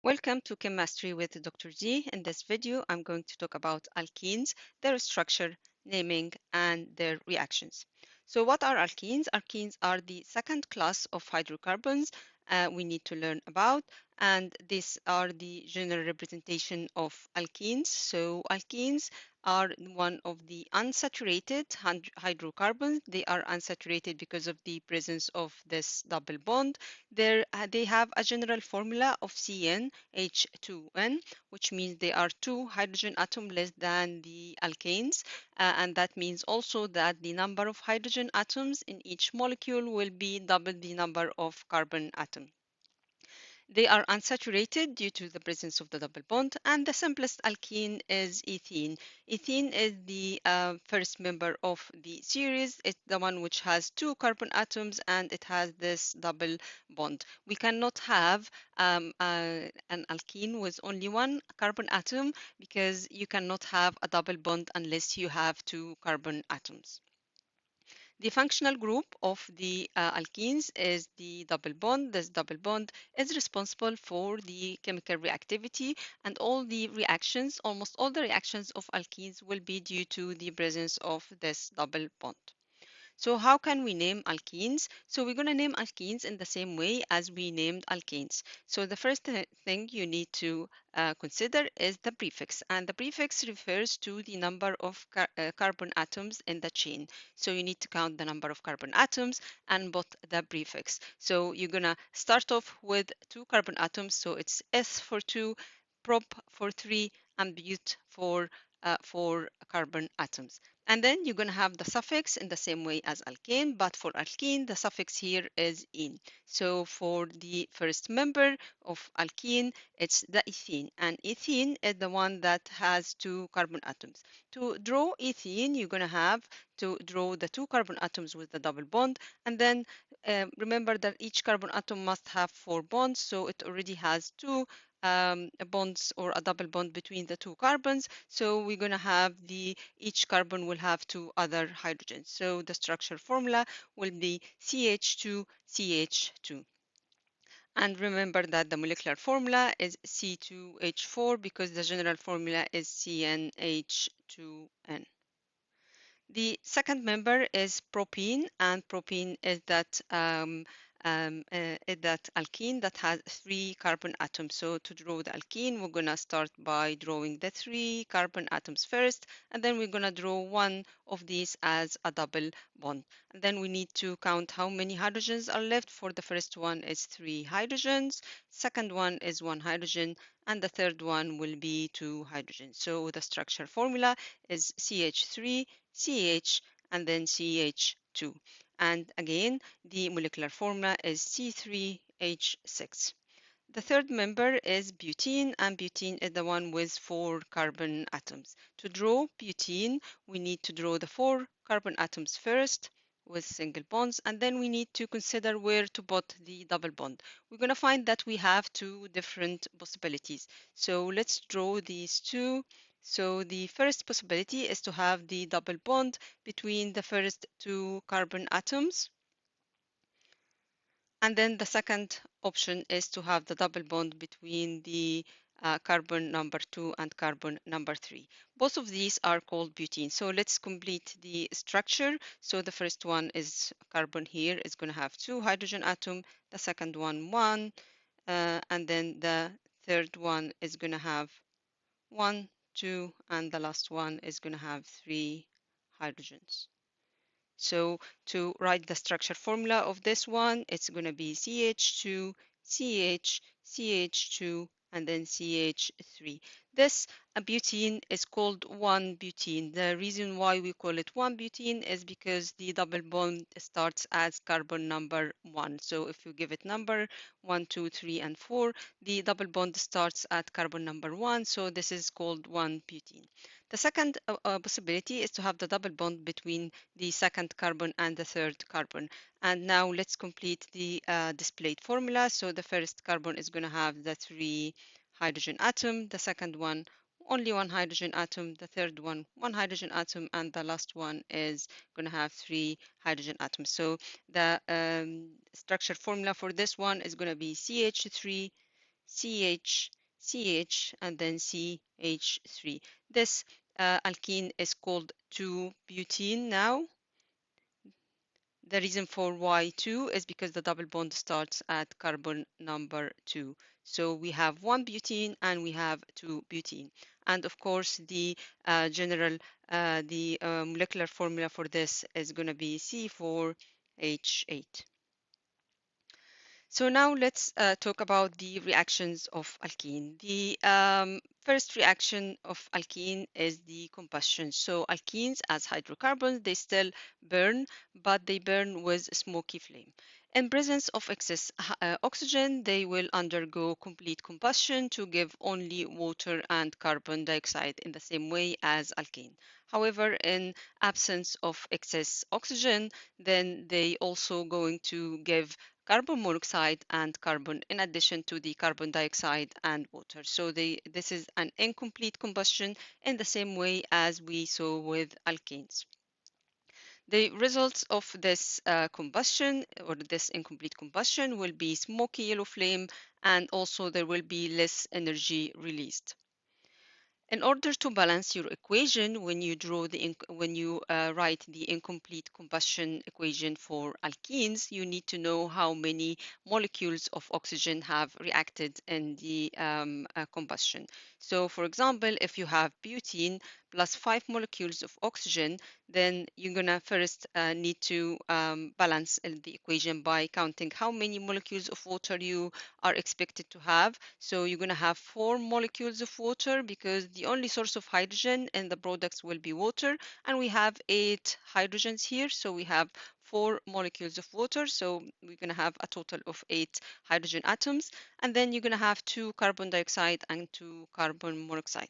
Welcome to Chemistry with Dr. Z. In this video, I'm going to talk about alkenes, their structure, naming, and their reactions. So what are alkenes? Alkenes are the second class of hydrocarbons we need to learn about, and these are the general representation of alkenes. So alkenes are one of the unsaturated hydrocarbons. They are unsaturated because of the presence of this double bond. They have a general formula of CnH2n, which means they are two hydrogen atoms less than the alkanes, and that means also that the number of hydrogen atoms in each molecule will be double the number of carbon atoms. They are unsaturated due to the presence of the double bond, and the simplest alkene is ethene. Ethene is the first member of the series. It's the one which has two carbon atoms and it has this double bond. We cannot have an alkene with only one carbon atom because you cannot have a double bond unless you have two carbon atoms. The functional group of the alkenes is the double bond. This double bond is responsible for the chemical reactivity, and all the reactions, almost all the reactions of alkenes will be due to the presence of this double bond. So how can we name alkenes? So we're going to name alkenes in the same way as we named alkanes. So the first thing you need to consider is the prefix, and the prefix refers to the number of carbon atoms in the chain. So you need to count the number of carbon atoms and put the prefix. So you're going to start off with two carbon atoms. So it's S for 2, prop for 3, and but for 4 carbon atoms. And then you're going to have the suffix in the same way as alkane, but for alkene, the suffix here is "-ene". So for the first member of alkene, it's the ethene, and ethene is the one that has two carbon atoms. To draw ethene, you're going to have to draw the two carbon atoms with the double bond, and then remember that each carbon atom must have 4 bonds, so it already has two bonds or a double bond between the two carbons. So we're going to have each carbon will have two other hydrogens. So the structure formula will be CH2CH2. And remember that the molecular formula is C2H4 because the general formula is CnH2n. The second member is propene, and propene is that alkene that has 3 carbon atoms. So to draw the alkene, we're going to start by drawing the 3 carbon atoms first, and then we're going to draw one of these as a double bond. And then we need to count how many hydrogens are left. For the first one is 3 hydrogens, second one is 1 hydrogen, and the third one will be 2 hydrogens. So the structure formula is CH3, CH, and then CH2. And again, the molecular formula is C3H6. The third member is butene, and butene is the one with 4 carbon atoms. To draw butene, we need to draw the 4 carbon atoms first with single bonds, and then we need to consider where to put the double bond. We're going to find that we have two different possibilities. So let's draw these two. So the first possibility is to have the double bond between the first two carbon atoms. And then the second option is to have the double bond between the carbon number 2 and carbon number 3. Both of these are called butene. So let's complete the structure. So the first one is carbon here is going to have 2 hydrogen atom, the second one, and then the third one is going to have 1, 2, and the last one is going to have 3 hydrogens. So to write the structure formula of this one, it's going to be CH2, CH, CH2, and then CH3. This butene is called 1-butene. The reason why we call it 1-butene is because the double bond starts as carbon number 1. So if you give it number 1, 2, 3, and 4, the double bond starts at carbon number 1. So this is called 1-butene. The second possibility is to have the double bond between the second carbon and the third carbon. And now let's complete the displayed formula. So the first carbon is going to have the 3 hydrogen atom, the second one only 1 hydrogen atom, the third one 1 hydrogen atom, and the last one is going to have 3 hydrogen atoms. So the structure formula for this one is going to be CH3, CH, CH, and then CH3. This alkene is called 2-butene now. The reason for why 2 is because the double bond starts at carbon number 2. So we have 1-butene and we have 2-butene. And of course, the molecular formula for this is going to be C4H8. So now let's talk about the reactions of alkene. The first reaction of alkene is the combustion. So alkenes as hydrocarbons, they still burn, but they burn with smoky flame. In presence of excess oxygen, they will undergo complete combustion to give only water and carbon dioxide in the same way as alkane. However, in absence of excess oxygen, then they also going to give carbon monoxide and carbon in addition to the carbon dioxide and water. So this is an incomplete combustion in the same way as we saw with alkanes. The results of this combustion or this incomplete combustion will be smoky yellow flame, and also there will be less energy released. In order to balance your equation, when you write the incomplete combustion equation for alkenes, you need to know how many molecules of oxygen have reacted in the combustion. So, for example, if you have butene plus 5 molecules of oxygen, then you're gonna first need to balance the equation by counting how many molecules of water you are expected to have. So you're going to have 4 molecules of water because the only source of hydrogen in the products will be water. And we have 8 hydrogens here. So we have 4 molecules of water. So we're going to have a total of 8 hydrogen atoms. And then you're going to have 2 carbon dioxide and 2 carbon monoxide.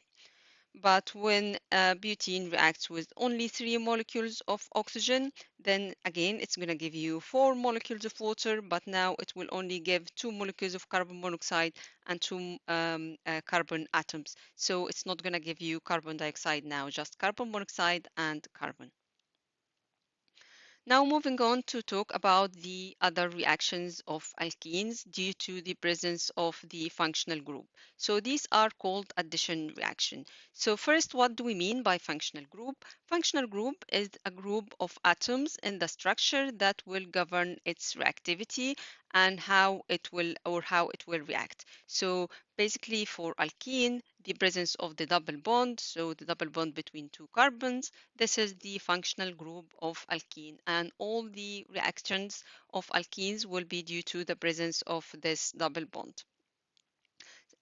But when butene reacts with only 3 molecules of oxygen, then again it's going to give you 4 molecules of water, but now it will only give 2 molecules of carbon monoxide and 2 carbon atoms. So it's not going to give you carbon dioxide now, just carbon monoxide and carbon. Now moving on to talk about the other reactions of alkenes due to the presence of the functional group. So these are called addition reaction. So first, what do we mean by functional group? Functional group is a group of atoms in the structure that will govern its reactivity and how it will react. So basically for alkene, the presence of the double bond, so the double bond between two carbons, this is the functional group of alkene, and all the reactions of alkenes will be due to the presence of this double bond.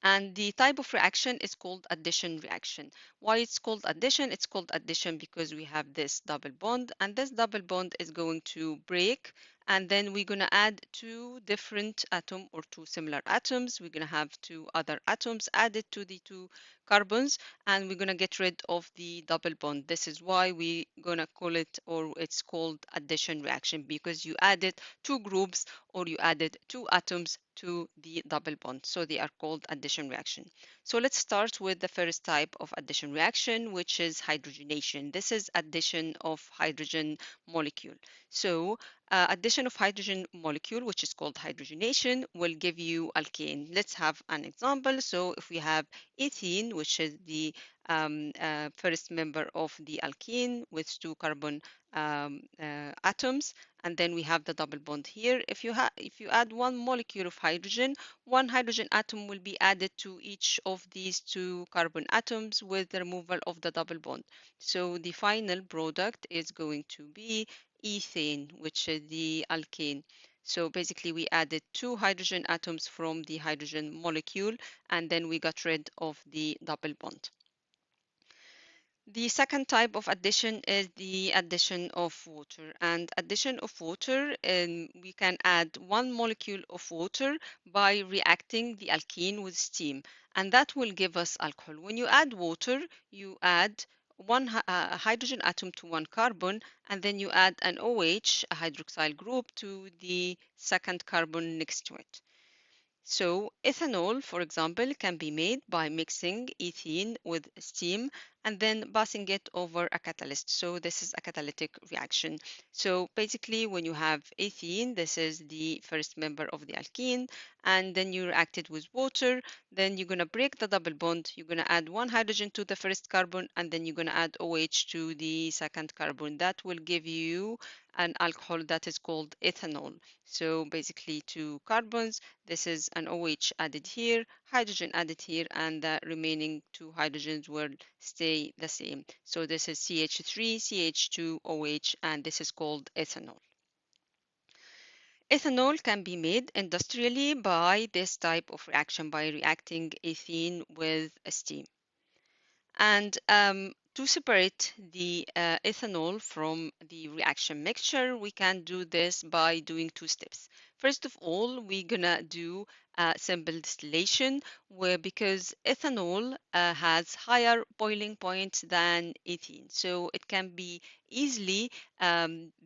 And the type of reaction is called addition reaction. Why it's called addition? It's called addition because we have this double bond, and this double bond is going to break, and then we're going to add two different atoms or two similar atoms. We're going to have two other atoms added to the two carbons, and we're going to get rid of the double bond. This is why we're going to call it, or it's called addition reaction, because you added two groups or you added two atoms to the double bond. So they are called addition reaction. So let's start with the first type of addition reaction, which is hydrogenation. This is addition of hydrogen molecule. So addition of hydrogen molecule, which is called hydrogenation, will give you alkane. Let's have an example. So if we have ethene, which is the first member of the alkene with two carbon atoms, and then we have the double bond here. If you add one molecule of hydrogen, one hydrogen atom will be added to each of these two carbon atoms with the removal of the double bond. So the final product is going to be ethane, which is the alkane. So basically we added two hydrogen atoms from the hydrogen molecule, and then we got rid of the double bond. The second type of addition is the addition of water. And addition of water, we can add one molecule of water by reacting the alkene with steam. And that will give us alcohol. When you add water, you add one hydrogen atom to one carbon, and then you add an OH, a hydroxyl group, to the second carbon next to it. So ethanol, for example, can be made by mixing ethene with steam and then passing it over a catalyst. So this is a catalytic reaction. So basically, when you have ethene, this is the first member of the alkene, and then you react it with water, then you're going to break the double bond. You're going to add one hydrogen to the first carbon, and then you're going to add OH to the second carbon. That will give you an alcohol that is called ethanol. So basically, two carbons, this is an OH added here, hydrogen added here, and the remaining two hydrogens will stay the same. So this is CH3, CH2, OH, and this is called ethanol. Ethanol can be made industrially by this type of reaction, by reacting ethene with steam. And to separate the ethanol from the reaction mixture, we can do this by doing two steps. First of all, we're gonna do simple distillation, where because ethanol has higher boiling point than ethene, so it can be easily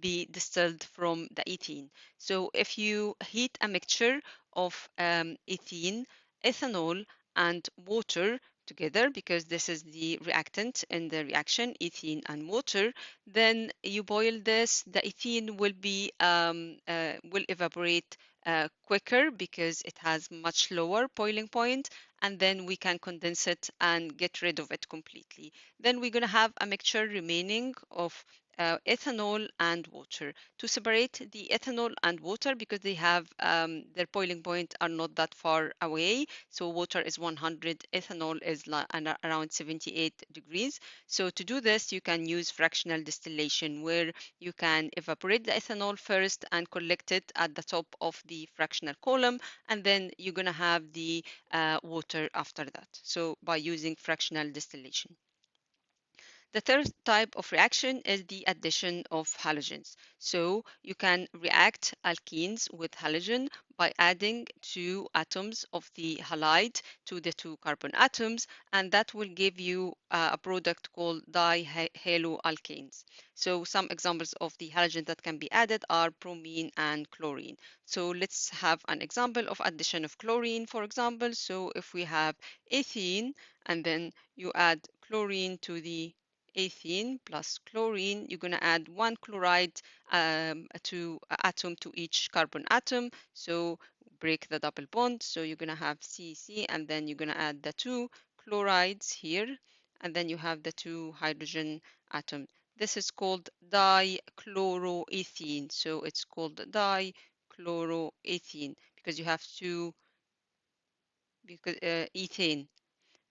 be distilled from the ethene. So if you heat a mixture of ethene, ethanol, and water together, because this is the reactant in the reaction, ethene and water, then you boil this, the ethene will evaporate quicker because it has much lower boiling point, and then we can condense it and get rid of it completely. Then we're going to have a mixture remaining of ethanol and water. To separate the ethanol and water, because they have their boiling point are not that far away, so water is 100, ethanol is around 78 degrees. So to do this, you can use fractional distillation, where you can evaporate the ethanol first and collect it at the top of the fractional column, and then you're going to have the water after that. So by using fractional distillation. The third type of reaction is the addition of halogens. So you can react alkenes with halogen by adding two atoms of the halide to the two carbon atoms, and that will give you a product called dihaloalkanes. So some examples of the halogen that can be added are bromine and chlorine. So let's have an example of addition of chlorine, for example. So if we have ethene and then you add chlorine to the ethene plus chlorine, you're going to add one chloride atom to each carbon atom. So break the double bond. So you're going to have CC, and then you're going to add the two chlorides here, and then you have the two hydrogen atoms. This is called dichloroethene. So it's called dichloroethene because you have ethane,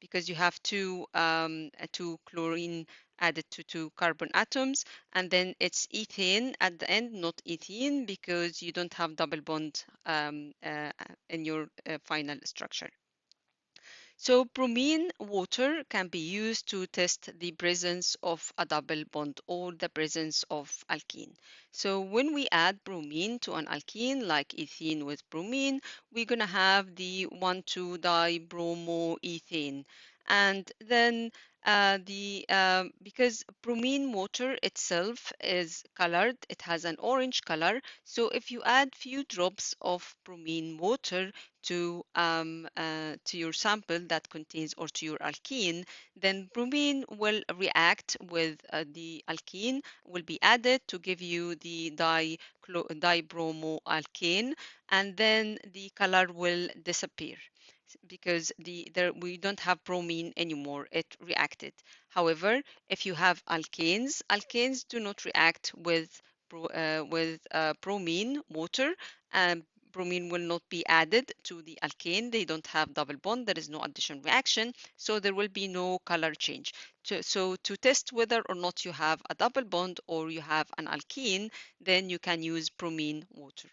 because you have two chlorine added to two carbon atoms, and then it's ethane at the end, not ethene, because you don't have double bond in your final structure. So bromine water can be used to test the presence of a double bond or the presence of alkene. So when we add bromine to an alkene, like ethene with bromine, we're going to have the 1,2-dibromoethane. And then because bromine water itself is colored, it has an orange color. So if you add few drops of bromine water to your sample that contains, or to your alkene, then bromine will react with the alkene, will be added to give you the dibromoalkane, and then the color will disappear because we don't have bromine anymore. It reacted. However, if you have alkanes do not react with bromine water. Bromine will not be added to the alkane. They don't have double bond. There is no addition reaction, so there will be no color change. So to test whether or not you have a double bond or you have an alkene, then you can use bromine water.